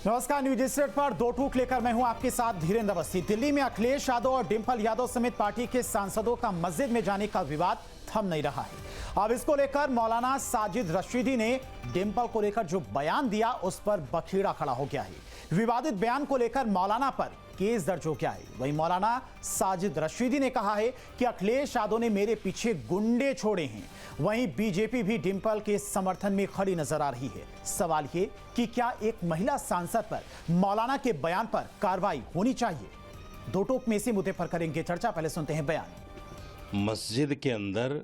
नमस्कार, news state पर दो टूक लेकर मैं हूं आपके साथ धीरेन्द्र अवस्थी। दिल्ली में अखिलेश यादव और डिंपल यादव समेत पार्टी के सांसदों का मस्जिद में जाने का विवाद थम नहीं रहा है। अब इसको लेकर मौलाना साजिद रशीदी ने डिंपल को लेकर जो बयान दिया उस पर बखेड़ा खड़ा हो गया है। विवादित बयान को लेकर मौलाना पर केस दर्ज हो गया है। वहीं मौलाना साजिद रशीदी ने कहा है कि अखिलेश यादव ने मेरे पीछे गुंडे छोड़े हैं। वहीं बीजेपी भी डिंपल के समर्थन में खड़ी नजर आ रही है। सवाल ये कि क्या एक महिला सांसद पर मौलाना के बयान पर कार्रवाई होनी चाहिए? दो टोक में इसी मुद्दे पर करेंगे चर्चा। पहले सुनते हैं बयान। मस्जिद के अंदर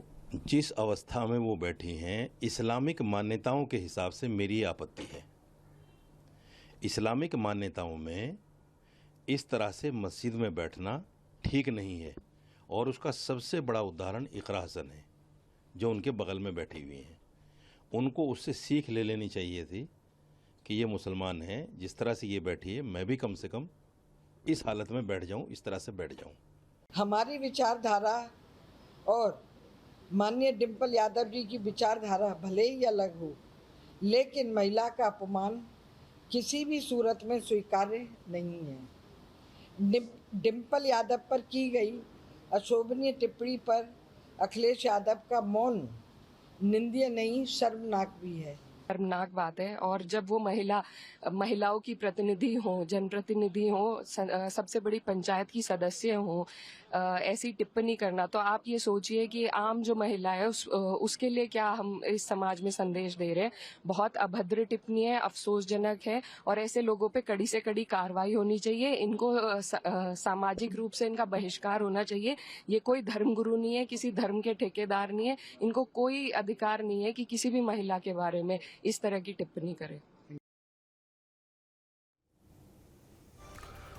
जिस अवस्था में वो बैठी हैं, इस्लामिक मान्यताओं के हिसाब से मेरी आपत्ति है। इस्लामिक मान्यताओं में इस तरह से मस्जिद में बैठना ठीक नहीं है और उसका सबसे बड़ा उदाहरण इकरा हसन है जो उनके बगल में बैठी हुई हैं। उनको उससे सीख ले लेनी चाहिए थी कि ये मुसलमान हैं, जिस तरह से ये बैठी है मैं भी कम से कम इस हालत में बैठ जाऊं, इस तरह से बैठ जाऊं। हमारी विचारधारा और माननीय डिंपल यादव जी की विचारधारा भले ही अलग हो, लेकिन महिला का अपमान किसी भी सूरत में स्वीकार्य नहीं है। डिंपल यादव पर की गई अशोभनीय टिप्पणी पर अखिलेश यादव का मौन निंदनीय नहीं, शर्मनाक भी है। शर्मनाक बात है। और जब वो महिलाओं की प्रतिनिधि हो, जनप्रतिनिधि हो, सबसे बड़ी पंचायत की सदस्य हो, ऐसी टिप्पणी करना, तो आप ये सोचिए कि आम जो महिला है उसके लिए क्या हम इस समाज में संदेश दे रहे हैं। बहुत अभद्र टिप्पणी है, अफसोसजनक है और ऐसे लोगों पे कड़ी से कड़ी कार्रवाई होनी चाहिए। इनको सामाजिक रूप से इनका बहिष्कार होना चाहिए। ये कोई धर्मगुरु नहीं है, किसी धर्म के ठेकेदार नहीं है। इनको कोई अधिकार नहीं है कि किसी भी महिला के बारे में इस तरह की टिप्पणी करें।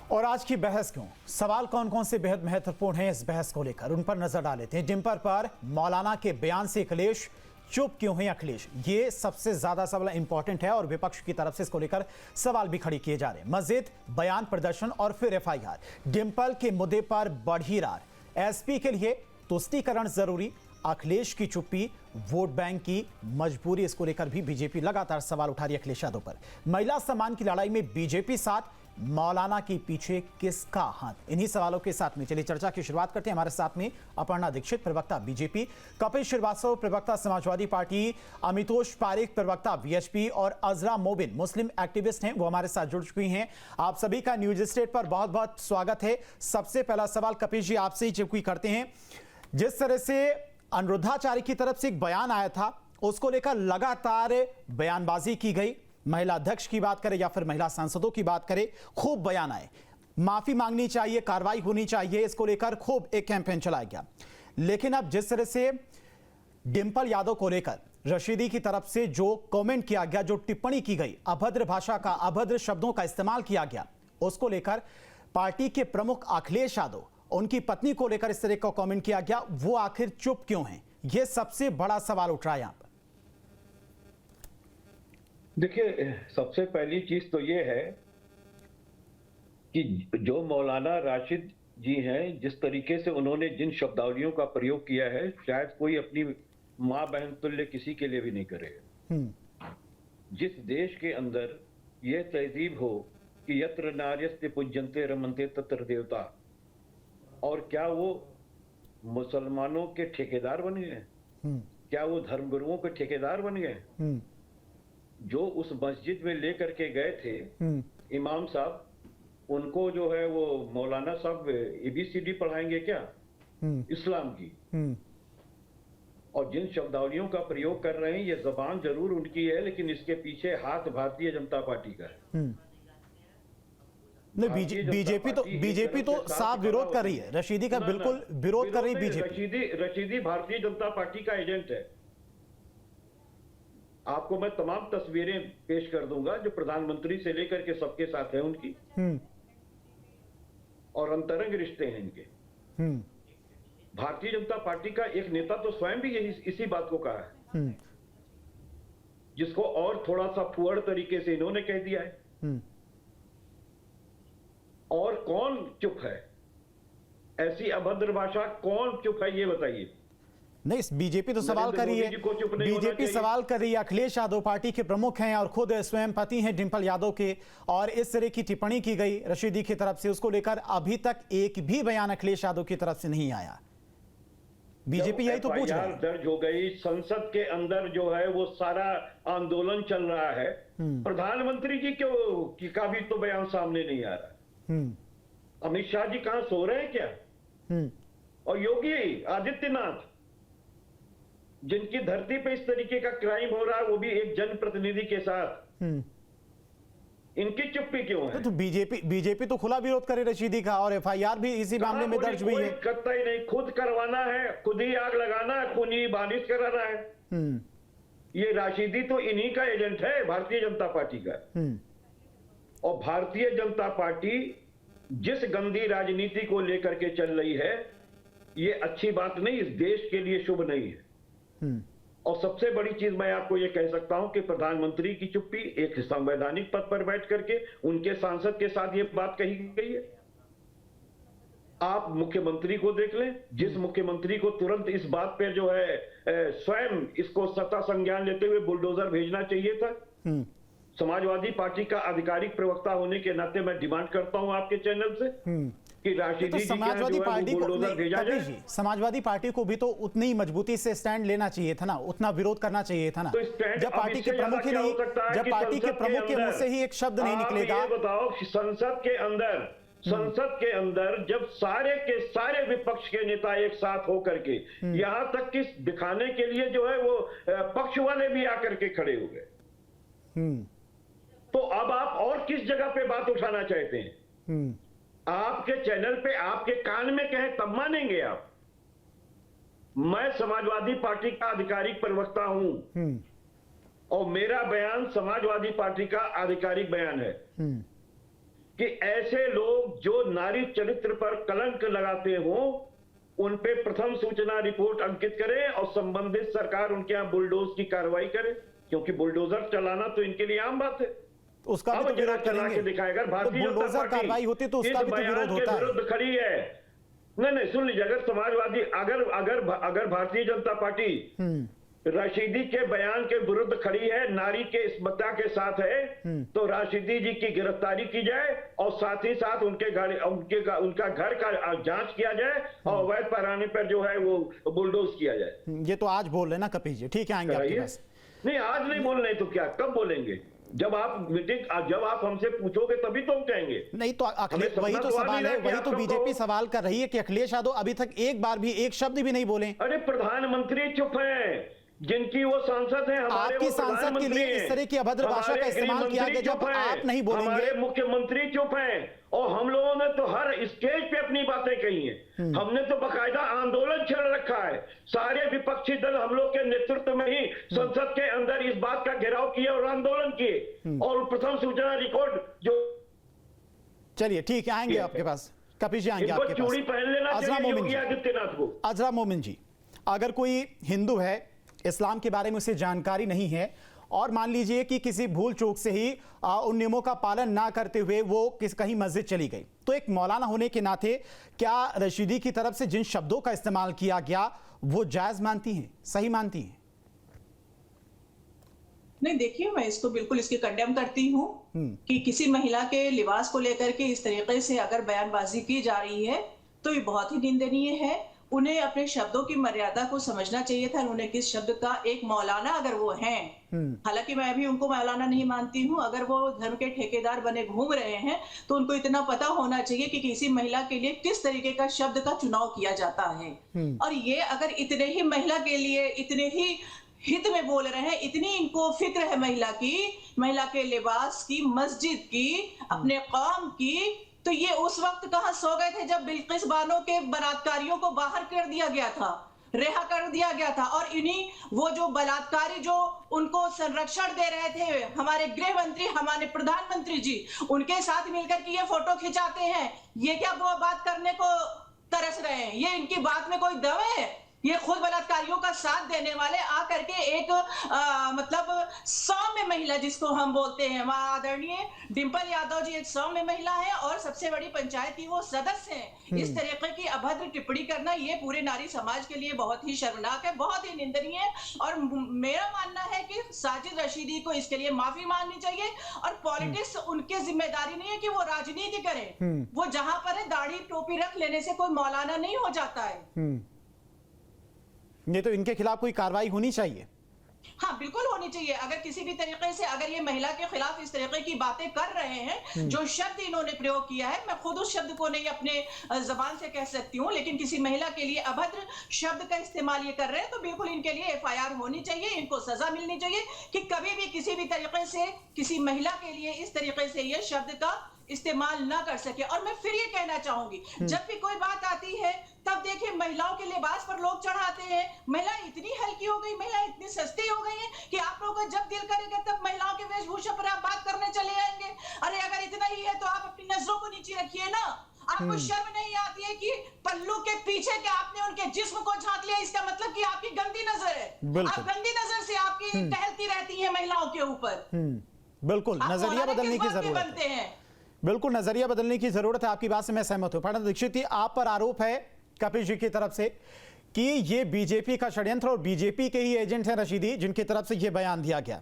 और आज की बहस क्यों? सवाल कौन कौन से बेहद महत्वपूर्ण हैं इस बहस को लेकर, उन पर नजर डाल लेते हैं। डिंपल पर मौलाना के बयान से अखिलेश चुप क्यों है? अखिलेश, ये सबसे ज्यादा सवाल इंपॉर्टेंट है और विपक्ष की तरफ से इसको लेकर सवाल भी खड़े किए जा रहे हैं। मस्जिद, बयान, प्रदर्शन और फिर एफआईआर। डिंपल के मुद्दे पर बढ़ी रार। एसपी के लिए तुष्टीकरण जरूरी, अखिलेश की चुप्पी वोट बैंक की मजबूरी। इसको लेकर भी बीजेपी लगातार सवाल उठा रही है अखिलेश यादव पर। महिला सम्मान की लड़ाई में बीजेपी साथ, मौलाना के पीछे किसका हाथ? इन्हीं सवालों के साथ में चलिए चर्चा की शुरुआत करते हैं। हमारे साथ में अपर्णा दीक्षित, प्रवक्ता बीजेपी, कपिल श्रीवास्तव, प्रवक्ता समाजवादी पार्टी, अमितोष पारेख, प्रवक्ता वीएचपी और अजरा मोबिन, मुस्लिम एक्टिविस्ट हैं, वो हमारे साथ जुड़ चुकी हैं। आप सभी का न्यूज स्टेट पर बहुत बहुत स्वागत है। सबसे पहला सवाल कपिल जी आपसे ही चुकी करते हैं। जिस तरह से अनुरुद्धाचार्य की तरफ से एक बयान आया था, उसको लेकर लगातार बयानबाजी की गई। महिला अध्यक्ष की बात करें या फिर महिला सांसदों की बात करें, खूब बयान आए। माफी मांगनी चाहिए, कार्रवाई होनी चाहिए, इसको लेकर खूब एक कैंपेन चलाया गया। लेकिन अब जिस तरह से डिंपल यादव को लेकर रशीदी की तरफ से जो कमेंट किया गया, जो टिप्पणी की गई, अभद्र भाषा का, अभद्र शब्दों का इस्तेमाल किया गया, उसको लेकर पार्टी के प्रमुख अखिलेश यादव, उनकी पत्नी को लेकर इस तरह का कमेंट किया गया, वो आखिर चुप क्यों हैं? यह सबसे बड़ा सवाल उठ रहा है यहां पर। देखिए, सबसे पहली चीज तो ये है कि जो मौलाना राशिद जी हैं, जिस तरीके से उन्होंने जिन शब्दावलियों का प्रयोग किया है, शायद कोई अपनी माँ बहन तुल्य किसी के लिए भी नहीं करेगा। जिस देश के अंदर यह तहजीब हो कि यत्र नार्यस्ते पूज्यन्ते रमन्ते तत्र देवता, और क्या वो मुसलमानों के ठेकेदार बन गए? क्या वो धर्मगुरुओं के ठेकेदार बन गए? जो उस मस्जिद में लेकर के गए थे इमाम साहब, उनको जो है वो मौलाना साहब ABCD पढ़ाएंगे क्या इस्लाम की? और जिन शब्दावलियों का प्रयोग कर रहे हैं, ये जबान जरूर उनकी है, लेकिन इसके पीछे हाथ भारतीय जनता पार्टी का है। नहीं, बीजेपी तो साफ विरोध कर रही है। रशीदी का बिल्कुल विरोध कर रही है बीजेपी। रशीदी भारतीय जनता पार्टी का एजेंट है। आपको मैं तमाम तस्वीरें पेश कर दूंगा जो प्रधानमंत्री से लेकर के सबके साथ है उनकी, और अंतरंग रिश्ते हैं इनके। भारतीय जनता पार्टी का एक नेता तो स्वयं भी यही इसी बात को कहा है, जिसको और थोड़ा सा फुअड़ तरीके से इन्होंने कह दिया है। और कौन चुप है? ऐसी अभद्र भाषा कौन चुप है, ये बताइए। नहीं, बीजेपी तो सवाल कर रही है, बीजेपी सवाल कर रही है, अखिलेश यादव पार्टी के प्रमुख हैं और खुद स्वयं पति हैं डिंपल यादव के, और इस तरह की टिप्पणी की गई रशीदी की तरफ से, उसको लेकर अभी तक एक भी बयान अखिलेश यादव की तरफ से नहीं आया। बीजेपी यही तो पूछ रही है। दर्ज हो गई, संसद के अंदर जो है वो सारा आंदोलन चल रहा है, प्रधानमंत्री जी क्यों का भी तो बयान सामने नहीं आ रहा। अमित शाह जी कहां सो रहे हैं क्या? और योगी आदित्यनाथ, जिनकी धरती पे इस तरीके का क्राइम हो रहा है, वो भी एक जनप्रतिनिधि के साथ, इनकी चुप्पी क्यों है? तो बीजेपी तो खुला विरोध करे रशीदी का, और एफआईआर भी इसी मामले में दर्ज हुई है। करता ही नहीं, खुद करवाना है, खुद ही आग लगाना है, खून ही बारिश कराना है। ये राशिदी तो इन्हीं का एजेंट है, भारतीय जनता पार्टी का। और भारतीय जनता पार्टी जिस गंदी राजनीति को लेकर के चल रही है, ये अच्छी बात नहीं, इस देश के लिए शुभ नहीं है। और सबसे बड़ी चीज मैं आपको ये कह सकता हूं कि प्रधानमंत्री की चुप्पी, एक संवैधानिक पद पर बैठ करके उनके सांसद के साथ ये बात कही गई है। आप मुख्यमंत्री को देख लें, जिस मुख्यमंत्री को तुरंत इस बात पे जो है स्वयं इसको सत्ता संज्ञान लेते हुए बुलडोजर भेजना चाहिए था। समाजवादी पार्टी का आधिकारिक प्रवक्ता होने के नाते मैं डिमांड करता हूं आपके चैनल से कि राशिदी तो समाजवादी पार्टी को, समाजवादी पार्टी को भी तो उतनी मजबूती से स्टैंड लेना चाहिए था ना, उतना विरोध करना चाहिए था ना। तो जब पार्टी के प्रमुख ही नहीं, जब पार्टी के प्रमुख के मुंह से ही एक शब्द नहीं निकलेगा। बताओ, संसद के अंदर जब सारे के सारे विपक्ष के नेता एक साथ होकर के, यहां तक कि दिखाने के लिए जो है वो पक्ष वाले भी आकर के खड़े हो गए, तो अब आप और किस जगह पे बात उठाना चाहते हैं? आपके चैनल पे आपके कान में कहे तब मानेंगे आप। मैं समाजवादी पार्टी का आधिकारिक प्रवक्ता हूं और मेरा बयान समाजवादी पार्टी का आधिकारिक बयान है कि ऐसे लोग जो नारी चरित्र पर कलंक लगाते हो, उन पे प्रथम सूचना रिपोर्ट अंकित करें और संबंधित सरकार उनके यहां बुलडोज की कार्रवाई करे, क्योंकि बुलडोजर चलाना तो इनके लिए आम बात है। उसका भी तो विरोध करेंगे। दिखाएगा भारतीय जनता पार्टी कार्रवाई होती तो उसका भी तो विरोध होता है। विरुद्ध खड़ी है। नहीं, सुन लीजिए, अगर समाजवादी अगर भारतीय जनता पार्टी राशिदी के बयान के विरुद्ध खड़ी है, नारी के इस मुद्दा के साथ है, तो राशिदी जी की गिरफ्तारी की जाए और साथ ही साथ उनका घर का जांच किया जाए और अवैध पैराने पर जो है वो बुलडोज किया जाए। ये तो आज बोल रहे ना कपिल जी, ठीक है, आएंगे आपके पास। नहीं, आज नहीं बोल रहे तो क्या, कब बोलेंगे? जब आप हमसे पूछोगे तभी तो हम कहेंगे। नहीं तो वही तो सवाल है, वही तो बीजेपी सवाल कर रही है कि अखिलेश यादव अभी तक एक बार भी एक शब्द भी नहीं बोले। अरे प्रधानमंत्री चुप है, जिनकी वो सांसद हैं, हमारे आपकी सांसद के लिए इस तरह की अभद्र भाषा का इस्तेमाल किया गया, जब आप नहीं बोलेंगे। हमारे मुख्यमंत्री चुप हैं और हम लोगों ने तो हर स्टेज पे अपनी बातें कही हैं। हमने तो बकायदा आंदोलन छेड़ रखा है, सारे विपक्षी दल हम लोग के नेतृत्व में ही संसद के अंदर इस बात का घेराव किए और आंदोलन किए और प्रथम सूचना रिकॉर्ड जो। चलिए ठीक है, आएंगे आपके पास, कपिल जी आएंगे आपके पास। चूड़ी पहन लेना चाहिए योगी आदित्यनाथ को। अजरा मोमिन जी, अगर कोई हिंदू है, इस्लाम के बारे में उसे जानकारी नहीं है, और मान लीजिए कि किसी भूल चूक से ही उन नियमों का पालन ना करते हुए वो कहीं मस्जिद चली गई, तो एक मौलाना होने के नाते क्या रशीदी की तरफ से जिन शब्दों का इस्तेमाल किया गया वो जायज मानती हैं, सही मानती हैं? नहीं, देखिए, मैं इसको बिल्कुल इसकी कंडेम करती हूँ कि किसी महिला के लिबास को लेकर के इस तरीके से अगर बयानबाजी की जा रही है तो ये बहुत ही निंदनीय है। उन्हें अपने शब्दों की मर्यादा को समझना चाहिए था। उन्हें किस शब्द का, एक मौलाना अगर वो हैं, हालांकि मैं भी उनको मौलाना नहीं मानती हूँ, अगर वो धर्म के ठेकेदार बने घूम रहे हैं तो उनको इतना पता होना चाहिए कि किसी महिला के लिए किस तरीके का शब्द का चुनाव किया जाता है। और ये अगर इतने ही महिला के लिए इतने ही हित में बोल रहे हैं, इतनी इनको फिक्र है महिला की, महिला के लिबास की, मस्जिद की, अपने कौम की, तो ये उस वक्त कहां सो गए थे जब बिल्किस बानो के बलात्कारियों को बाहर कर दिया गया था, रिहा कर दिया गया था। और इन्हीं वो जो बलात्कारी जो उनको संरक्षण दे रहे थे, हमारे गृह मंत्री, हमारे प्रधानमंत्री जी, उनके साथ मिलकर के ये फोटो खिंचाते हैं। ये क्या वो बात करने को तरस रहे हैं? ये इनकी बात में कोई दम है? ये खुद बलात्कारियों का साथ देने वाले आकर के एक मतलब सौम्य महिला जिसको हम बोलते हैं, वहां आदरणीय डिंपल यादव जी एक सौम्य महिला है और सबसे बड़ी पंचायत की वो सदस्य हैं। इस तरीके की अभद्र टिप्पणी करना ये पूरे नारी समाज के लिए बहुत ही शर्मनाक है, बहुत ही निंदनीय है। और मेरा मानना है कि साजिद रशीदी को इसके लिए माफी मांगनी चाहिए और पॉलिटिक्स उनकी जिम्मेदारी नहीं है कि वो राजनीति करें। वो जहां पर है दाढ़ी टोपी रख लेने से कोई मौलाना नहीं हो जाता है। ये तो इनके खिलाफ कोई कार्रवाई होनी चाहिए। हाँ, बिल्कुल होनी चाहिए। अगर किसी भी तरीके से अगर ये महिला के खिलाफ इस तरीके की बातें कर रहे हैं, जो शब्द इन्होंने प्रयोग किया है, मैं खुद उस शब्द को नहीं अपने जबान से कह सकती हूँ, लेकिन किसी महिला के लिए अभद्र शब्द का इस्तेमाल ये कर रहे हैं तो बिल्कुल इनके लिए FIR होनी चाहिए, इनको सजा मिलनी चाहिए कि कभी भी किसी भी तरीके से किसी महिला के लिए इस तरीके से ये शब्द का इस्तेमाल ना कर सके। और मैं फिर ये कहना चाहूंगी, जब भी कोई बात आती है तब देखिए महिलाओं के लिबास पर लोग चढ़ाते हैं। महिला इतनी हल्की हो गई, महिला इतनी सस्ती हो गई है कि आप लोगों का जब दिल करेगा तब महिलाओं के वेशभूषा पर आप बात करने चले आएंगे। अरे अगर इतना ही है तो आप अपनी नजरों को नीचे रखिए ना। आपको शर्म नहीं आती है कि पल्लू के पीछे के आपने उनके जिस्म को झांक लिया, इसका मतलब कि आपकी गंदी नजर है। आप गंदी नजर से आपकी टहलती रहती है महिलाओं के ऊपर। बिल्कुल नजरिया बदलने की जरूरत है। बिल्कुल नजरिया बदलने की जरूरत है, आपकी बात से मैं सहमत हूं। प्रणब दीक्षित जी, आप पर आरोप है कपिल जी की तरफ से कि ये बीजेपी का षड्यंत्र और बीजेपी के ही एजेंट हैं रशीदी, जिनकी तरफ से ये बयान दिया गया।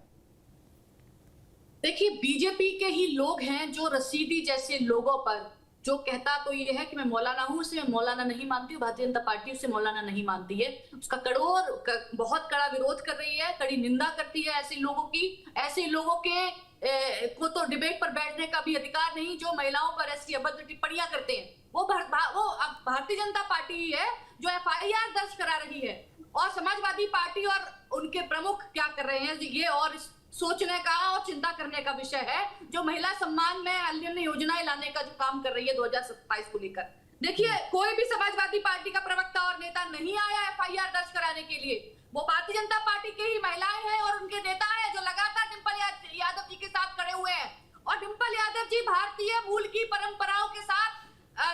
देखिए, बीजेपी के ही लोग हैं जो रशीदी जैसे लोगों पर जो कहता तो ये है कि मैं मौलाना हूं, उसे मैं मौलाना नहीं मानती हूँ, भारतीय जनता पार्टी उसे मौलाना नहीं मानती है, उसका बहुत कड़ा विरोध कर रही है, कड़ी निंदा करती है ऐसे लोगों की। ऐसे लोगों के को तो डिबेट पर बैठने का भी अधिकार नहीं जो महिलाओं पर ऐसी अभद्र टिप्पणियां करते हैं। वो भारतीय जनता पार्टी ही है जो FIR दर्ज करा रही है, और समाजवादी पार्टी और उनके प्रमुख क्या कर रहे हैं ये और सोचने का और चिंता करने का विषय है, जो महिला सम्मान में अन्य योजनाएं लाने का जो काम कर रही है 2027 को लेकर। देखिए, कोई भी समाजवादी पार्टी का प्रवक्ता और नेता नहीं आया FIR दर्ज कराने के लिए। वो भारतीय जनता पार्टी के ही महिलाएं हैं और उनके नेता हैं जो लगातार डिंपल यादव जी के साथ खड़े हुए हैं। और डिंपल यादव जी भारतीय मूल की परंपराओं के साथ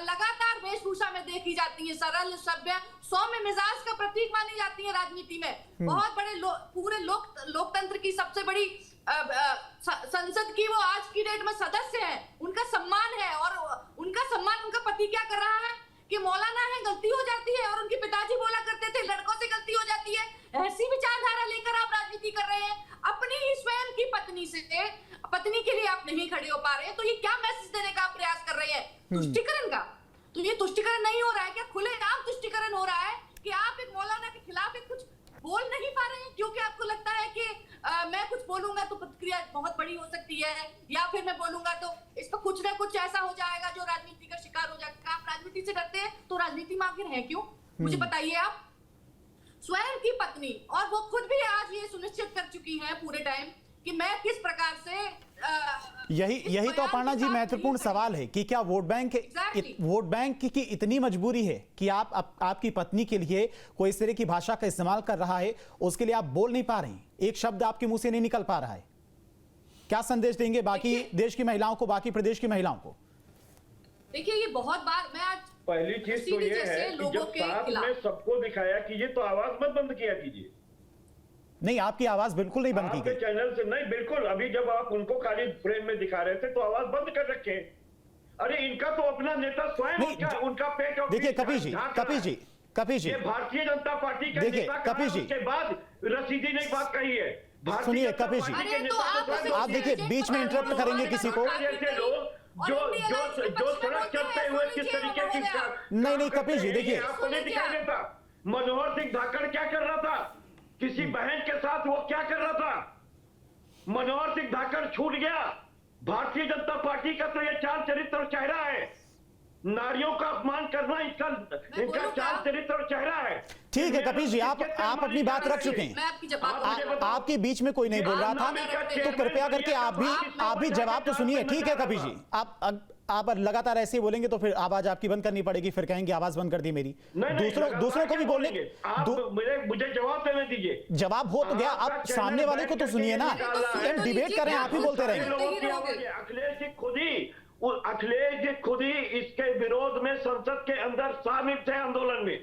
लगातार वेशभूषा में देखी जाती है, सरल, सभ्य, सौम्य मिजाज का प्रतीक मानी जाती है राजनीति में। बहुत बड़े पूरे लोकतंत्र की सबसे बड़ी संसद की वो आज की डेट में सदस्य हैं, उनका सम्मान है। और उनका सम्मान उनका पति क्या कर रहा है कि मौलाना है, गलती हो जाती है, और उनके पिताजी बोला करते थे लड़कों से गलती हो जाती है। ऐसी विचारधारा लेकर आप राजनीति कर रहे हैं, अपनी ही स्वयं की पत्नी के लिए आप नहीं खड़े हो पा रहे हैं। तो ये क्या मैसेज देने का आप प्रयास कर रहे हैं? तुष्टिकरण का। तो ये तुष्टिकरण नहीं हो रहा है क्या? खुलेआम तुष्टिकरण हो रहा है कि आप एक मौलाना के खिलाफ कुछ बोल नहीं पा रहे हैं क्योंकि आपको लगता है कि मैं कुछ बोलूंगा तो प्रतिक्रिया बहुत बड़ी हो सकती है, या फिर मैं बोलूंगा तो इस पर कुछ ना कुछ ऐसा हो जाएगा जो राजनीति का शिकार हो जाएगा। आप राजनीति से डरते हैं तो राजनीति में आखिर है क्यों? मुझे बताइए। आप स्वयं की पत्नी, और वो खुद भी आज ये सुनिश्चित कर चुकी है पूरे टाइम कि मैं किस प्रकार से यही तो अपर्णा जी महत्वपूर्ण सवाल है कि क्या वोट बैंक की इतनी मजबूरी है कि आपकी पत्नी के लिए कोई इस तरह की भाषा का इस्तेमाल कर रहा है, उसके लिए आप बोल नहीं पा रहे हैं, एक शब्द आपके मुंह से नहीं निकल पा रहा है। क्या संदेश देंगे बाकी देश की महिलाओं को, बाकी प्रदेश की महिलाओं को? देखिए, ये बहुत बार मैं आज पहली चीज तो ये है कि जब साथ में सबको दिखाया कीजिए तो आवाज मत बंद किया कीजिए। नहीं, आपकी आवाज बिल्कुल नहीं बंद की गई चैनल से। नहीं, बिल्कुल। अभी जब आप उनको खाली फ्रेम में दिखा रहे थे तो आवाज बंद कर रखे। अरे इनका तो अपना नेता स्वयं उनका पेट। देखिए कपिल जी, भारतीय जनता पार्टी का नेता कहा, उसके बाद रशीदी ने बात कही है। सुनिए कपिल जी, आप देखिए बीच में इंटरप्ट करेंगे किसी को। जो सड़क चलते हुए किस तरीके की। नहीं कपिल जी, देखिए आपको नहीं दिखाई देता मनोहर सिंह धाकड़ क्या कर रहा था, किसी बहन के साथ वो क्या कर रहा था? मनोहर सिंह धाकड़ छूट गया। भारतीय जनता पार्टी का तो ये चाल चरित्र और चेहरा है। नारियों का अपमान करना इनका चाल चरित्र और चेहरा है। ठीक है कपिल जी, आप अपनी बात रख चुके हैं। आपके बीच में कोई नहीं बोल रहा था, तो कृपया करके आप भी जवाब तो सुनिए। ठीक है कपिल जी, आप लगातार ऐसे ही बोलेंगे तो फिर आवाज आपकी बंद करनी पड़ेगी, फिर कहेंगे आवाज बंद कर दी मेरी। दूसरों को भी बोलने, मुझे जवाब देने दीजिए। जवाब हो तो गया, आप सामने वाले को तो सुनिए ना। हम डिबेट कर रहे हैं, आप ही बोलते रहेंगे। अखिलेश जी खुद ही इसके विरोध में संसद के अंदर शामिल थे आंदोलन में।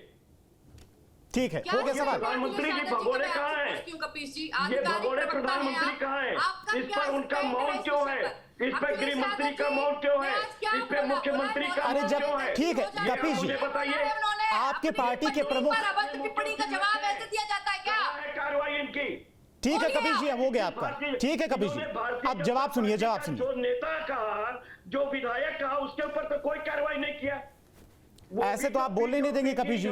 ठीक है, हो गया सवाल। प्रधानमंत्री जी भगोड़े कहाँ हैं? क्यों कपीश जी, ये भगोड़े प्रधानमंत्री कहाँ हैं? इस पर उनका मौन क्यों है? इस पर गृह मंत्री का मौन क्यों है? इस पर मुख्यमंत्री का अरे मौन जब क्यों है? ठीक है ये कपीश जी, मुझे बताइए, आपके पार्टी के प्रमुख, टिप्पणी का जवाब ऐसे दिया जाता है क्या? कहाँ है कार्रवाई इनकी? ठीक है कपीश जी, हो गया आपका, ठीक है कपीश जी, अब जवाब सुनिए, जवाब सुनिए। जो नेता कहा, जो विधायक कहा, उसके ऊपर तो कोई कार्रवाई नहीं किया। ऐसे तो आप बोलने नहीं देंगे कपीश जी,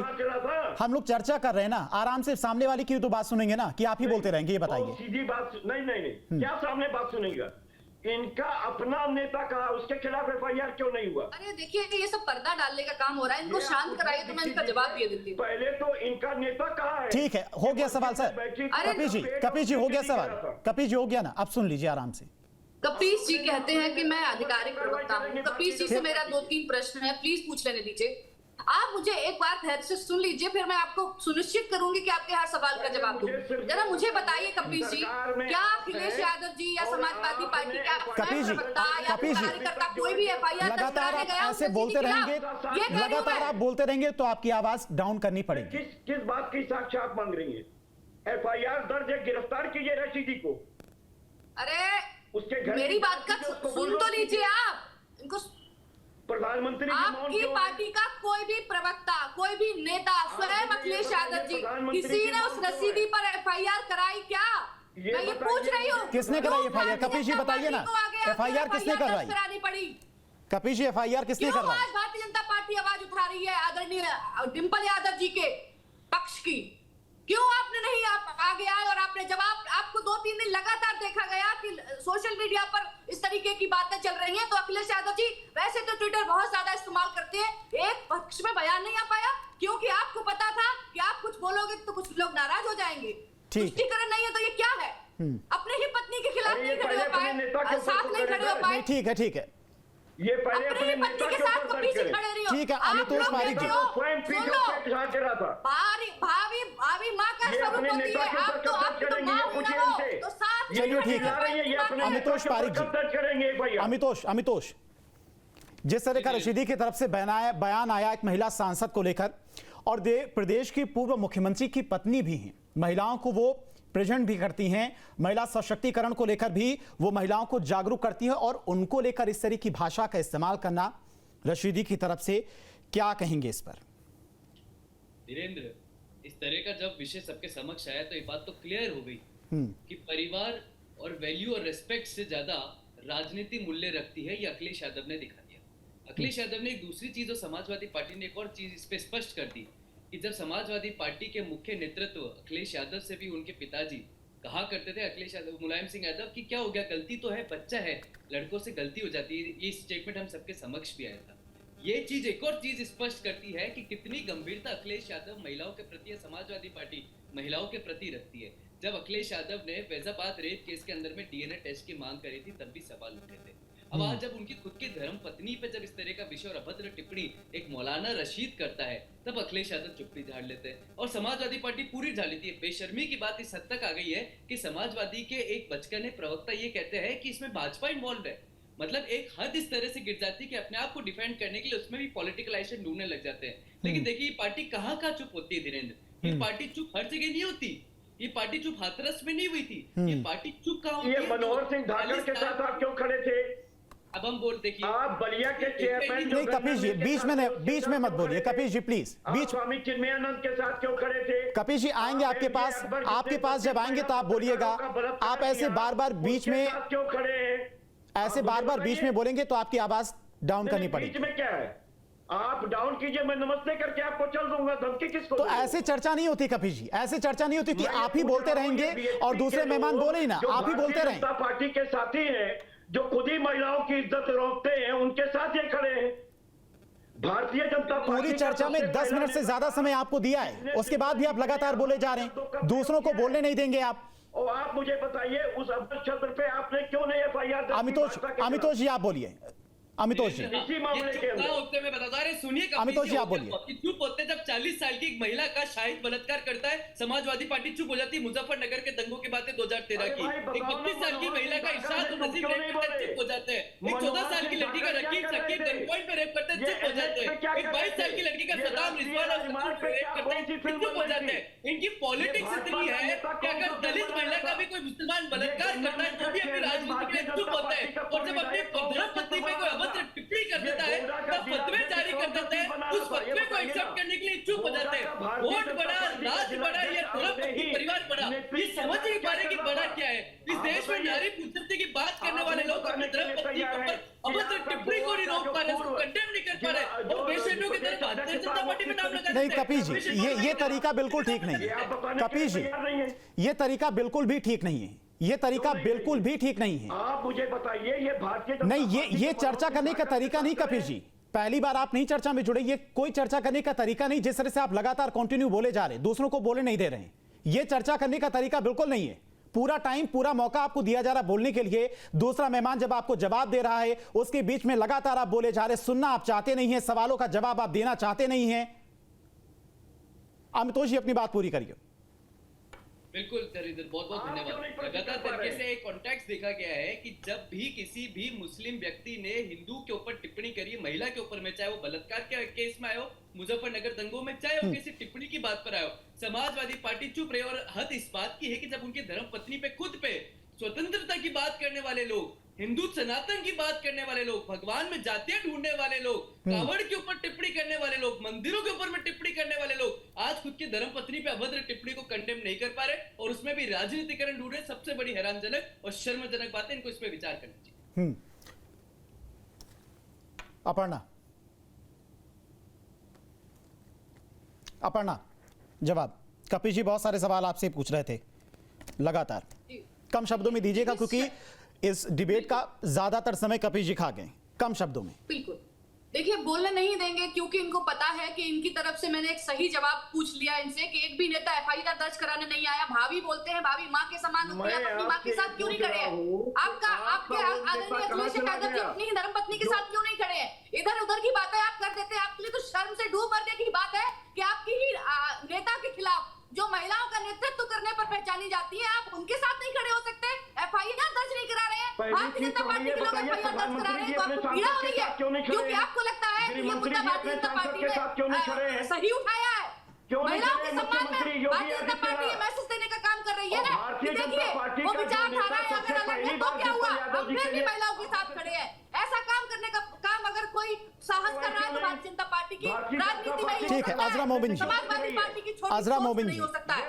हम लोग चर्चा कर रहे हैं ना, आराम से सामने वाली की तो बात सुनेंगे ना, कि आप ही बोलते रहेंगे? ये बताइए। सीधी बात नहीं, क्या सामने बात सुनेगा? इनका अपना नेता कहा, उसके खिलाफ एफआईआर क्यों नहीं हुआ? अरे देखिए, ये सब पर्दा डालने का काम हो रहा है, इनको शांत कराइए तो मैं इनका जवाब दे देती हूँ। पहले तो इनका नेता कहा है। ठीक है, हो गया सवाल सर। कपीश जी हो गया सवाल, कपीश जी हो गया ना, अब सुन लीजिए आराम से। कपीश जी कहते हैं कि मैं आधिकारिक प्रवक्ता हूँ। कपीश जी से मेरा 2-3 प्रश्न है, प्लीज पूछ लेने दीजिए। आप मुझे एक बार धैर्य से सुन लीजिए, फिर मैं आपको सुनिश्चित करूंगी कि आपके हर सवाल का जवाब दूं। जरा मुझे बताइए कपीश जी, क्या अखिलेश यादव जी या समाजवादी पार्टी का कपीश जी, कार्यकर्ता कोई भी एफआईआर लगातार आप ऐसे बोलते रहेंगे, लगातार आप बोलते रहेंगे तो आपकी आवाज डाउन करनी पड़ेगी। किस बात की साक्ष्य आप मांग रही है? एफआईआर दर्ज है, गिरफ्तार कीजिए रशीदी को। अरे उसके घर मेरी बात का सुन तो लीजिए आप। इनको प्रधानमंत्री आपकी पार्टी का कोई भी प्रवक्ता, कोई भी नेता, स्वयं अखिलेश यादव जी, किसी ने उस रसीदी पर एफआईआर कराई क्या? मैं ये पूछ रही हूँ। किसने कराई एफआईआर? कपीश जी बताइए ना, एफआईआर किसने करवाई? करानी पड़ी। कपीश जी एफआईआर किसने क्यों करवाई? आज भारतीय जनता पार्टी आवाज उठा रही है आदरणीय डिंपल यादव जी के पक्ष की? क्यों आपने नहीं आप आगे आए और आपने जवाब, आपको 2-3 दिन लगातार देखा गया कि सोशल मीडिया पर इस तरीके की बातें चल रही हैं, तो अखिलेश यादव जी वैसे तो ट्विटर बहुत ज्यादा इस्तेमाल करते हैं, एक पक्ष में बयान नहीं आ पाया क्योंकि आपको पता था कि आप कुछ बोलोगे तो कुछ लोग नाराज हो जाएंगे। तुष्टिकरण नहीं है तो ये क्या है? अपने ही पत्नी के खिलाफ नहीं खड़े हो पाए, साथ नहीं खड़े हो पाए। ठीक है, ठीक है, ये पहले अपनी पत्नी के साथ कभी से खड़े रही हो। ठीक है, अमितोष पारीक जी, स्वयं पीठ पे झाँक रहा था। भाभी माँ का स्वरूप होती है, आप तो माँ होना हो तो साथ चलिए ठीक है। अमितोष पारीक जी, अमितोष, जिस तरह का रशीदी की तरफ से बयान आया एक महिला सांसद को लेकर, और प्रदेश की पूर्व मुख्यमंत्री की पत्नी भी हैं, महिलाओं को वो प्रेजेंट भी करती हैं, महिला सशक्तिकरण को लेकर भी वो महिलाओं को जागरूक करती है, और उनको लेकर इस तरह की भाषा का इस्तेमाल करना रशीदी की तरफ से, क्या कहेंगे इस पर? धीरेन्द्र, इस तरह का जब विषय सबके समक्ष आया तो ये बात तो क्लियर हो गई कि परिवार और वैल्यू और रेस्पेक्ट से ज्यादा राजनीति मूल्य रखती है, ये अखिलेश यादव ने दिखा दिया। अखिलेश यादव ने एक दूसरी चीज और समाजवादी पार्टी ने एक और चीज इस पे स्पष्ट कर दी कि जब समाजवादी पार्टी के मुख्य नेतृत्व अखिलेश यादव से भी उनके पिताजी कहा करते थे, अखिलेश यादव, मुलायम सिंह यादव, कि क्या हो गया, गलती तो है, बच्चा है, लड़कों से गलती हो जाती है, ये स्टेटमेंट हम सबके समक्ष भी आया था। ये चीज एक और चीज स्पष्ट करती है कि कितनी गंभीरता अखिलेश यादव महिलाओं के प्रति या समाजवादी पार्टी महिलाओं के प्रति रखती है। जब अखिलेश यादव ने फैजाबाद रेप केस के अंदर में डीएनए टेस्ट की मांग करी थी, तब भी सवाल उठे थे। अब आज जब उनकी खुद की धर्म पत्नी पे जब इस तरह का विषय और अभद्र टिप्पणी एक मौलाना रशीद करता है, तब अखिलेश यादव चुप्पी झाड़ लेते हैं और समाजवादी पार्टी पूरी झाड़ लेती है। बेशर्मी की बात इस हद तक आ गई है कि समाजवादी के एक बचकाने प्रवक्ता ये कहते हैं कि इसमें भाजपा इन्वॉल्व है। मतलब एक हद इस तरह से गिर जाती है कि अपने आप को डिफेंड करने के लिए उसमें भी पॉलिटिकलाइजेशन ढूंढने लग जाते हैं। लेकिन देखिए, ये पार्टी कहाँ चुप होती है धीरेन्द्र? ये पार्टी चुप हर जगह नहीं होती। ये पार्टी चुप हाथरस में नहीं हुई थी, ये पार्टी चुप कहाँ होती है? ये मनोहर सिंह धाकड़ के साथ आप क्यों खड़े थे? अब हम बोल देखिए, आप बलिया के चेयरमैन नहीं कपीश जी, बीच में मत बोलिए कपीश जी, प्लीज। बीच स्वामी चिन्मयानंद के साथ क्यों खड़े थे? कपीश जी आएंगे आपके पास जब आएंगे तो आप बोलिएगा। आप ऐसे बार बार बीच में क्यों खड़े हैं? ऐसे बार बार बीच में बोलेंगे तो आपकी आवाज डाउन करनी पड़ेगी। बीच में क्या है? आप डाउन कीजिए, मैं नमस्ते करके आपको चल दूंगा। धमकी किसको? तो ऐसे चर्चा नहीं होती कपीश जी, ऐसे चर्चा नहीं होती कि आप ही बोलते रहेंगे और दूसरे मेहमान बोले ही ना, आप ही बोलते रहें। जनता पार्टी के साथी हैं जो खुद ही महिलाओं की इज्जत रोकते हैं, उनके साथ ये खड़े हैं। भारतीय जनता पार्टी पूरी चर्चा में 10 मिनट से ज्यादा समय आपको दिया है, उसके बाद भी आप लगातार बोले जा रहे हैं, दूसरों को बोलने नहीं देंगे आप। और आप मुझे बताइए, उस अवध छत्र पे आपने क्यों नहीं एफआईआर? अमितोष जी आप बोलिए। अमितोष जी, इसी मामले के अंदर होते मैं बताता हूं, सुनिए अमितोष जी आप बोलिए। चुप होते जब 40 साल की एक महिला का शाहिद बलात्कार करता है, समाजवादी पार्टी चुप हो जाती है। मुजफ्फरनगर के दंगों की बातें 2013 की, एक 32 साल की महिला का इरशाद नजीब चुप हो जाते हैं। एक 14 साल की लड़की का रकीब सकीब गन पॉइंट पे रेप करते हैं चुप हो जाते हैं। एक 22 साल की लड़की का सदाम रिजवान और रेप करते हैं चुप हो जाते हैं। इनकी पॉलिटिक्स इतनी है कि अगर दलित महिला का भी कोई मुसलमान बलात्कार करता है तो भी अपनी राजनीति के लिए चुप होते हैं, और जब अपनी धर्मपत्नी पे कोई अभद्र टिप्पणी कर देता है तब फतवे जारी कर देते हैं, उस फतवे को एक्सेप्ट करने के लिए चुप हो जाते हैं। वोट बड़ा, राज बड़ा या धर्मपत्नी परिवार बड़ा, ये समझ नहीं पा रहे कि बड़ा क्या है। इस देश में नारी खूबसूरती की बात करने वाले लोग अपनी धर्मपत्नी के ऊपर अभद्र टिप्पणी को नहीं रोक पा रहे, उसको कंडेम नहीं कर पा रहे, और बेशर्मियों की तरह भारतीय जनता पार्टी में नाम लगा नहीं कपिल जी, ये तरीका बिल्कुल ठीक नहीं है। कपिल जी, ये तरीका बिल्कुल भी ठीक नहीं है। ये तरीका बिल्कुल भी ठीक नहीं है। आप मुझे बताइए, ये भारतीय नहीं, ये चर्चा करने का तरीका नहीं कपिल जी। पहली बार आप नहीं चर्चा में जुड़े, ये कोई चर्चा करने का तरीका नहीं। जिस तरह से आप लगातार कंटिन्यू बोले जा रहे हैं, दूसरों को बोले नहीं दे रहे हैं, ये चर्चा करने का तरीका बिल्कुल नहीं है। पूरा टाइम, पूरा मौका आपको दिया जा रहा है बोलने के लिए। दूसरा मेहमान जब आपको जवाब दे रहा है, उसके बीच में लगातार आप बोले जा रहे हैं। सुनना आप चाहते नहीं है, सवालों का जवाब आप देना चाहते नहीं है। अमितोष जी, अपनी बात पूरी करिए। बिल्कुल धीरेन्द्र, बहुत बहुत धन्यवाद। लगातार तरीके से एक कॉन्टेक्स्ट देखा गया है कि जब भी किसी भी मुस्लिम व्यक्ति ने हिंदू के ऊपर टिप्पणी करी, महिला के ऊपर में, चाहे वो बलात्कार के केस में आए हो, मुजफ्फरनगर दंगों में, चाहे वो किसी टिप्पणी की बात पर आए हो, समाजवादी पार्टी चुप रही। और हद इस बात की है कि जब उनकी धर्मपत्नी पे, खुद पे स्वतंत्रता की बात करने वाले लोग, हिंदू सनातन की बात करने वाले लोग, भगवान में जातियां ढूंढने वाले लोग, कावड़ के ऊपर टिप्पणी करने वाले लोग, मंदिरों के ऊपर में टिप्पणी करने वाले लोग आज खुद की धर्मपत्नी पे अभद्र टिप्पणी को कंडेम नहीं कर पा रहे, और उसमें भी राजनीतिकरण ढूंढ रहे। सबसे बड़ी हैरानजनक और शर्मजनक बात है, इनको इस पे विचार करना चाहिए। अपर्णा, जवाब। कपिल जी बहुत सारे सवाल आपसे पूछ रहे थे लगातार, कम शब्दों में दीजिएगा क्योंकि इस डिबेट का ज्यादातर समय कपिल जी खा गए। कम शब्दों में। बिल्कुल, देखिए बोलने नहीं देंगे क्योंकि इनको पता है कि इनकी तरफ से मैंने एक सही जवाब पूछ लिया इनसे कि एक भी नेता एफआईआर दर्ज कराने नहीं आया। भाभी बोलते हैं, भाभी माँ के समान होती है, आप अपनी माँ के साथ क्यों नहीं खड़े हैं? आपके आदरणीय अखिलेश यादव जी अपनी धर्मपत्नी के साथ क्यों नहीं खड़े हैं? इधर उधर की बातें आप कर देते हैं। आपके लिए तो शर्म से डूब मरने की बात है कि आपकी ही नेता के खिलाफ जो महिलाओं का नेतृत्व करने पर पहचानी जाती है, आप उनके साथ नहीं खड़े हो सकते। एफआईआर दर्ज नहीं करा रहे हैं, भारतीय जनता पार्टी के लोग एफआईआर दर्ज करा रहे हैं, तो आपको पीड़ा हो रही है क्योंकि आपको लगता है कि ये मुद्दा भारतीय जनता पार्टी ने सही उठाया है। महिलाओं के सम्मान में भारतीय जनता पार्टी ये मैसेज देने का काम कर रही है ना कि देखिए वो विचारधारा अगर अलग है तो क्या हुआ, हम फिर भी महिलाओं के साथ खड़े हैं। ऐसा काम करने का काम अगर कोई साहस कर रहा है तो भारतीय जनता पार्टी की राजनीति में ही ठीक है। अजरा मोमिन जी, समाजवादी पार्टी की छोटी अजरा सोच मोमिन नहीं जी, हो सकता है।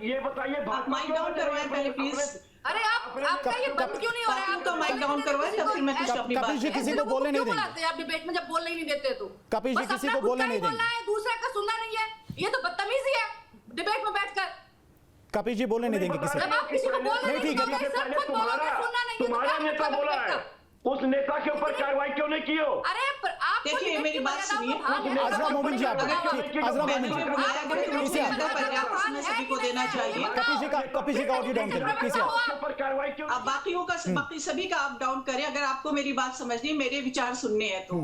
ये बताइए माइक डाउन करवाएं पहले प्लीज। अरे आपका ये बंद क्यों नहीं हो रहा है? आपका माइक डाउन करवाएं तब फिर मैं कुछ अपनी बात। कपिल जी किसी को बोलने नहीं देंगे। आप डिबेट में जब बोलने ही नहीं देते तो कपिल जी किसी को बोलने नहीं देंगे। दूसरे का सुनना नहीं है, ये तो बदतमीजी है डिबेट में बैठकर। कपिल जी बोलने नहीं देंगे किसी जब आप किसी को बोलने नहीं ठीक है। देंगे, सब खुद बोलोगे, सुनना नहीं है तो तुम्हारा क्या नेता मतलब बोला है, उस नेता के ऊपर कार्रवाई क्यों नहीं की हो? अरे पर आप देखिए मेरी बात सुनिए। अजरा मोमिन जी, आप अजरा मोमिन जी, सभी को देना चाहिए। कपिल जी का ऑडियो डाउन करिए प्लीज। आप बाकियों का, बाकी सभी का आप डाउन करें अगर आपको मेरी बात समझनी, मेरे विचार सुनने हैं तो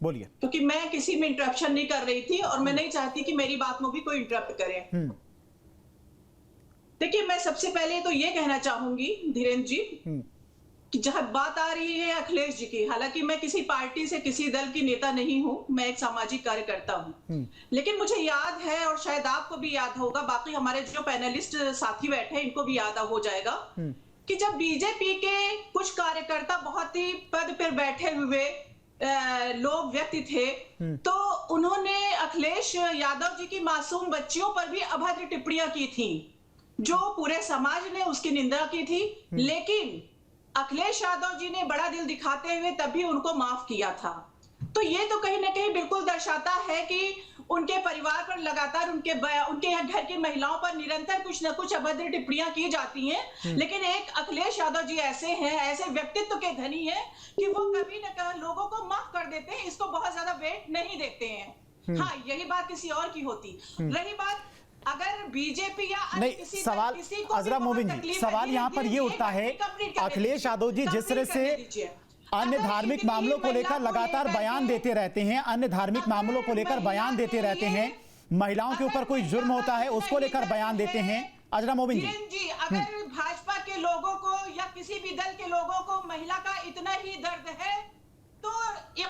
बोलिए। क्योंकि मैं किसी में इंटरप्शन नहीं कर रही थी और मैं नहीं चाहती कि मेरी बात में भी कोई इंटरप्ट करे। देखिए मैं सबसे पहले तो ये कहना चाहूंगी धीरेन्द्र जी कि जहां बात आ रही है अखिलेश जी की, हालांकि मैं किसी पार्टी से किसी दल की नेता नहीं हूं, मैं एक सामाजिक कार्यकर्ता हूं, लेकिन मुझे याद है और शायद आपको भी याद होगा, बाकी हमारे जो पैनलिस्ट साथी बैठे हैं इनको भी याद हो जाएगा कि जब बीजेपी के कुछ कार्यकर्ता बहुत ही पद पर बैठे हुए लोग व्यक्ति थे तो उन्होंने अखिलेश यादव जी की मासूम बच्चियों पर भी अभद्र टिप्पणियां की थी, जो पूरे समाज ने उसकी निंदा की थी, लेकिन अखिलेश यादव जी ने बड़ा दिल दिखाते हुए तभी उनको माफ किया था। तो ये तो कहीं ना कहीं बिल्कुल दर्शाता है कि उनके परिवार पर लगातार उनके घर की महिलाओं पर निरंतर कुछ न कुछ अभद्र टिप्पणियां की जाती हैं, लेकिन एक अखिलेश यादव जी ऐसे हैं, ऐसे व्यक्तित्व के धनी हैं कि वो कभी न कभी लोगों को माफ कर देते हैं, इसको बहुत ज्यादा वेट नहीं देते हैं। हाँ, यही बात किसी और की होती। रही बात अगर बीजेपी या नहीं, किसी सवाल अजरा मोमिन जी, सवाल यहाँ पर ये उठता है अखिलेश यादव जी जिस तरह से अन्य धार्मिक मामलों को लेकर लगातार बयान देते रहते हैं, अन्य धार्मिक मामलों को लेकर बयान देते रहते हैं, महिलाओं के ऊपर कोई जुर्म होता है उसको लेकर बयान देते हैं। अजरा मोमिन जी, अगर भाजपा के लोगों को या किसी भी दल के लोगों को महिला का इतना ही दर्द है तो ये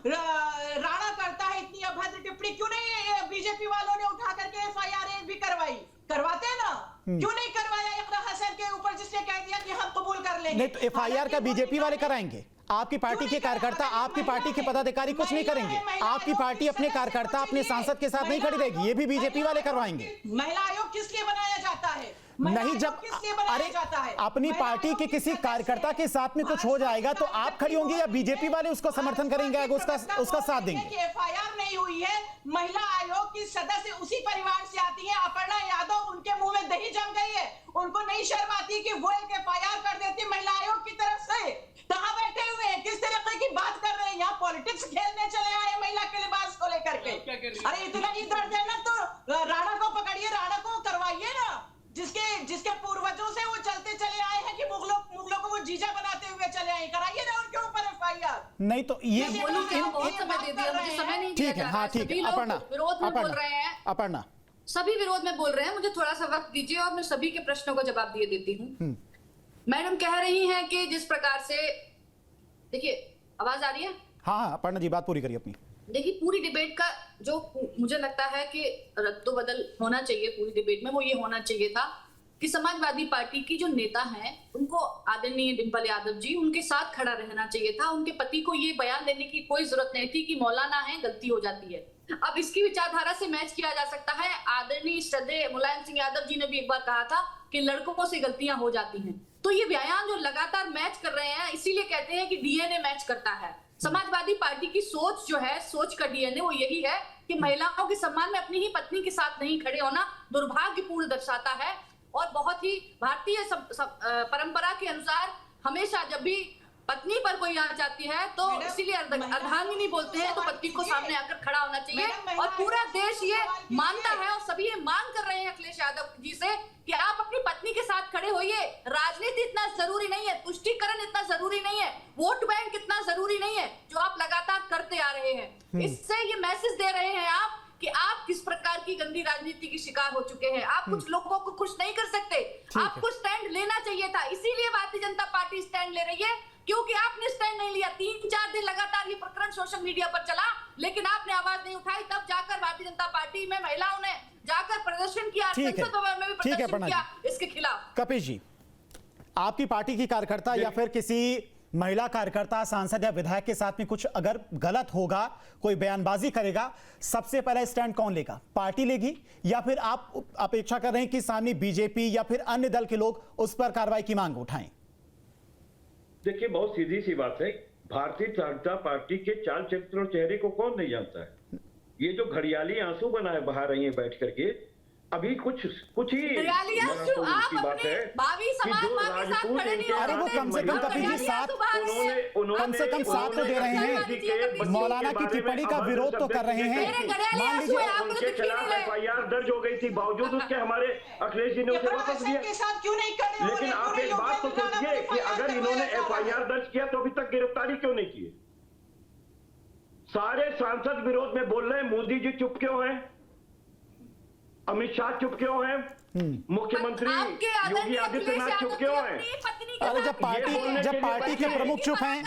राणा करता है इतनी अभद्र टिप्पणी, क्यों नहीं बीजेपी वालों ने उठा करके FIR भी करवाई? करवाते हैं ना, क्यों नहीं करवाया इकरा हसन के ऊपर, जिसने कह दिया कि हम कबूल कर लेंगे? नहीं तो FIR का बीजेपी वाले कराएंगे, आपकी पार्टी के कार्यकर्ता, आपकी पार्टी के पदाधिकारी कुछ नहीं करेंगे। आपकी पार्टी अपने कार्यकर्ता, अपने सांसद के साथ नहीं खड़ी रहेगी, ये भी बीजेपी वाले करवाएंगे। महिला आयोग किस लिए बनाया जाता है? नहीं, जब अरे अपनी पार्टी के किसी कार्यकर्ता के साथ में कुछ हो जाएगा तो आप खड़ी होंगी या बीजेपी वाले उसको समर्थन करेंगे, उसका साथ देंगे? FIR नहीं हुई है, महिला आयोग की सदस्य उसी परिवार से आती है, अपर्णा यादव, उनके मुंह में दही जम गई है, उनको नहीं शर्म आती कि वो एक FIR कर देती महिला आयोग की तरफ से। कहां बैठे हुए हैं, किस तरह की बात कर रहे हैं? यहाँ पॉलिटिक्स खेलने चले आए महिला के लिबास को लेकर के। अरे इतना ही दर्द है ना तो राणा को पकड़िए, राणा को करवाइए ना, जिसके पूर्वजों से वो चलते चले आए हैं कि मुगलों को वो जीजा बनाते हुए चले आए, कराइए ना उनके ऊपर FIR। नहीं तो ये बहुत समय दे दिया, मुझे समय नहीं दिया ठीक है, जा हाँ रहा। ठीक है, सभी लोग अपर्णा, विरोध में बोल रहे हैं, अपर्णा सभी विरोध में बोल रहे हैं, मुझे थोड़ा सा वक्त दीजिए और मैं सभी के प्रश्नों को जवाब दिए देती हूँ। मैडम कह रही हैं कि जिस प्रकार से, देखिए आवाज आ रही है? हाँ, अपर्णा जी बात पूरी करिए अपनी। देखिए पूरी डिबेट का जो मुझे लगता है कि रद्दोबदल होना चाहिए पूरी डिबेट में, वो ये होना चाहिए था कि समाजवादी पार्टी की जो नेता हैं उनको आदरणीय डिंपल यादव जी, उनके साथ खड़ा रहना चाहिए था। उनके पति को ये बयान देने की कोई जरूरत नहीं थी कि मौलाना है, गलती हो जाती है। अब इसकी विचारधारा से मैच किया जा सकता है। आदरणीय श्रद्धेय मुलायम सिंह यादव जी ने भी एक बार कहा था कि लड़कों से गलतियां हो जाती हैं। तो ये बयान जो लगातार मैच कर रहे हैं, इसीलिए कहते हैं कि DNA मैच करता है। समाजवादी पार्टी की सोच जो है, सोच का DNA वो यही है कि महिलाओं के सम्मान में अपनी ही पत्नी के साथ नहीं खड़े होना दुर्भाग्यपूर्ण दर्शाता है। और बहुत ही भारतीय परंपरा के अनुसार हमेशा जब भी पत्नी पर कोई आंच आती है तो इसीलिए अर्धांगिनी बोलते हैं, तो पत्नी को सामने आकर खड़ा होना चाहिए। और पूरा देश ये मानता है और सभी ये मांग कर रहे हैं अखिलेश यादव जी से कि आप अपनी पत्नी के साथ खड़े होइए। राजनीति इतना जरूरी नहीं है, तुष्टीकरण इतना जरूरी नहीं है, वोट बैंक इतना जरूरी नहीं है जो आप लगातार करते आ रहे हैं। इससे ये मैसेज दे रहे हैं आप कि आप किस प्रकार की गंदी राजनीति की शिकार हो चुके हैं। आप कुछ लोगों को खुश नहीं कर सकते, आपको स्टैंड लेना चाहिए था। इसीलिए भारतीय जनता पार्टी स्टैंड ले रही है, क्योंकि आपने स्टैंड नहीं लिया। 3-4 दिन लगातार ये प्रकरण सोशल मीडिया पर चला, लेकिन आपने आवाज नहीं उठाई। तब जाकर भारतीय जनता पार्टी में महिलाओं ने जाकर प्रदर्शन किया, संसद भवन में भी प्रदर्शन किया इसके खिलाफ। कपिल जी, आपकी पार्टी की कार्यकर्ता या फिर किसी महिला कार्यकर्ता, सांसद या विधायक के साथ में कुछ अगर गलत होगा, कोई बयानबाजी करेगा, सबसे पहला स्टैंड कौन लेगा? पार्टी लेगी या फिर आप अपेक्षा कर रहे हैं कि सामने बीजेपी या फिर अन्य दल के लोग उस पर कार्रवाई की मांग उठाएं? देखिए, बहुत सीधी सी बात है, भारतीय जनता पार्टी के चाल चरित्र और चेहरे को कौन नहीं जानता है। ये जो घड़ियाली आंसू बहा रही है बैठ करके, अभी कुछ ही की बात है कि जो राजपूत, अरे वो कम से कम कपिल जी कम से कम साथ तो दे रहे हैं, मौलाना की टिप्पणी का विरोध तो कर रहे हैं। मान लीजिए उनके खिलाफ FIR दर्ज हो गई थी, बावजूद उसके हमारे अखिलेश जी ने उसे वापस लिया। लेकिन आप एक बात तो सोचिए कि अगर इन्होंने FIR दर्ज किया तो अभी तक गिरफ्तारी क्यों नहीं की? सारे सांसद विरोध में बोल रहे हैं, मोदी जी चुप क्यों हैं, अमित शाह चुप क्यों हैं, मुख्यमंत्री योगी आदित्यनाथ चुप क्यों हैं? अरे जब पार्टी के प्रमुख चुप हैं,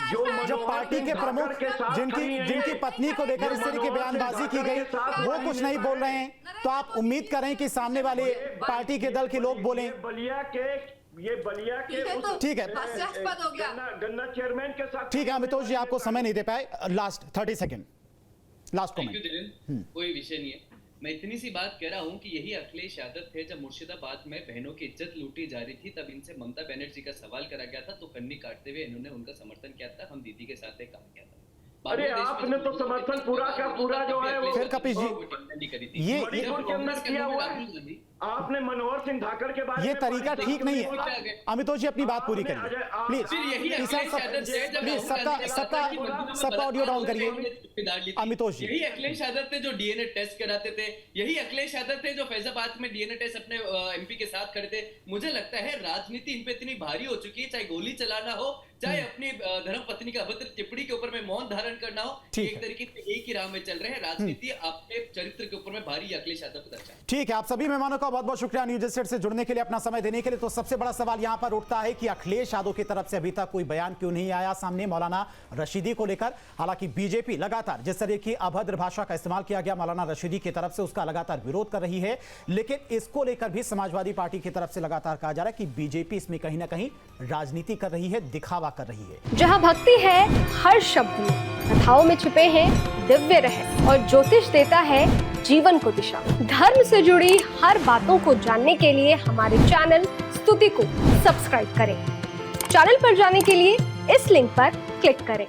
जब पार्टी के प्रमुख जिनकी पत्नी को लेकर इस तरह की बयानबाजी की गई वो कुछ नहीं बोल रहे हैं, तो आप उम्मीद करें कि सामने वाले पार्टी के दल के लोग बोलें। बलिया के ठीक है, गन्ना चेयरमैन के साथ। ठीक है अमितोष जी, आपको समय नहीं दे पाए, लास्ट 30 सेकेंड, लास्ट कमेंट। कोई विषय नहीं है, मैं इतनी सी बात कह रहा हूँ कि यही अखिलेश यादव थे जब मुर्शिदाबाद में बहनों की इज्जत लूटी जा रही थी, तब इनसे ममता बनर्जी का सवाल करा गया था तो कन्नी काटते हुए इन्होंने उनका समर्थन किया था। हम दीदी के साथ एक काम किया था। अरे आपने तो समर्थन पूरा का पूरा जो है वो फिर कपिल जी ये मणिपुर के अंदर किया हुआ है। आपने मनोहर सिंह धाकड़ के बारे में, ये तरीका ठीक नहीं है। अमितोष जी अपनी बात पूरी करिए प्लीज, सबका ऑडियो डाउन करिए। अमितोष जी, यही अखिलेश यादव थे जो DNA टेस्ट कराते थे, यही अखिलेश यादव थे जो फैजाबाद में DNA टेस्ट अपने MP के साथ खड़े थे। मुझे लगता है राजनीति इन पे इतनी भारी हो चुकी है, चाहे गोली चलाना हो चाहे अपनी धर्मपत्नी का अभद्र टिप्पणी के ऊपर में मौन धारण करना हो, ठीक एक है। तरीके से एक ही राह में चल रहे हैं। राजनीति आपके चरित्र के ऊपर में भारी अखिलेश यादव को दर्शाता है। ठीक है, आप सभी मेहमानों का बहुत बहुत शुक्रिया न्यूज स्टेट से जुड़ने के लिए, अपना समय देने के लिए। तो सबसे बड़ा सवाल यहां पर उठता है कि अखिलेश यादव की तरफ से अभी तक कोई बयान क्यों नहीं आया सामने मौलाना रशीदी को लेकर। हालांकि बीजेपी लगातार जिस तरह की अभद्र भाषा का इस्तेमाल किया गया मौलाना रशीदी की तरफ से, उसका लगातार विरोध कर रही है, लेकिन इसको लेकर भी समाजवादी पार्टी की तरफ से लगातार कहा जा रहा है कि बीजेपी इसमें कहीं ना कहीं राजनीति कर रही है, दिखावा कर रही है। जहां भक्ति है हर शब्द में, कथाओं में छुपे हैं दिव्य रहस्य और ज्योतिष देता है जीवन को दिशा। धर्म से जुड़ी हर बातों को जानने के लिए हमारे चैनल स्तुति को सब्सक्राइब करें। चैनल पर जाने के लिए इस लिंक पर क्लिक करें।